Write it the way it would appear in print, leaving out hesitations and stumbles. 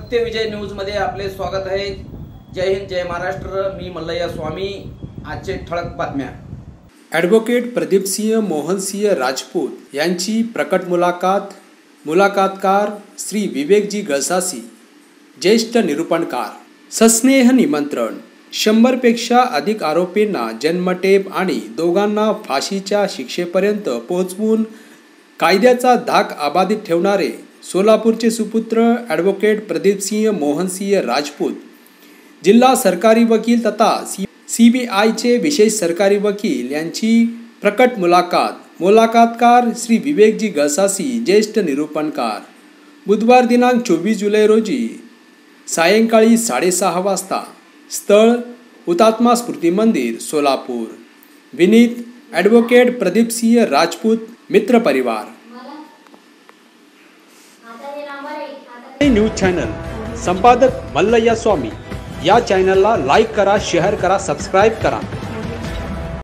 सत्यविजय न्यूजमध्ये आपले स्वागत आहे। जय हिंद, जय महाराष्ट्र। मी मल्लय्या स्वामी। आजचे ठळक बातम्या। ॲडव्होकेट प्रदीपसिंह मोहनसिंह राजपूत यांची प्रकट मुलाखत। मुलाखतकार श्री विवेकजी गळसासी, ज्येष्ठ निरूपणकार। सस्नेह निमंत्रण। 100 पेक्षा अधिक आरोपींना जन्मठेप आणि दोघांना फाशीच्या शिक्षेपर्यंत पोहोचवून कायद्याचा धाक अबाधित ठेवणारे सोलापूरचे सुपुत्र ॲडव्होकेट प्रदीपसिंह मोहनसिंह राजपूत, जिल्हा सरकारी वकील तथा CBIचे विशेष सरकारी वकील यांची प्रकट मुलाखत। मुलाखतकार श्री विवेकजी गळसासी, ज्येष्ठ निरूपणकार। बुधवार दिनांक 24 जुलै रोजी सायंकाळी 6:30 वाजता। स्थळ हुतात्मा स्मृती मंदिर, सोलापूर। विनीत ॲडव्होकेट प्रदीपसिंह राजपूत मित्र परिवार। न्यूज चॅनल संपादक मल्लय्या स्वामी। या चॅनलला लाईक करा, शेअर करा, सबस्क्राईब करा।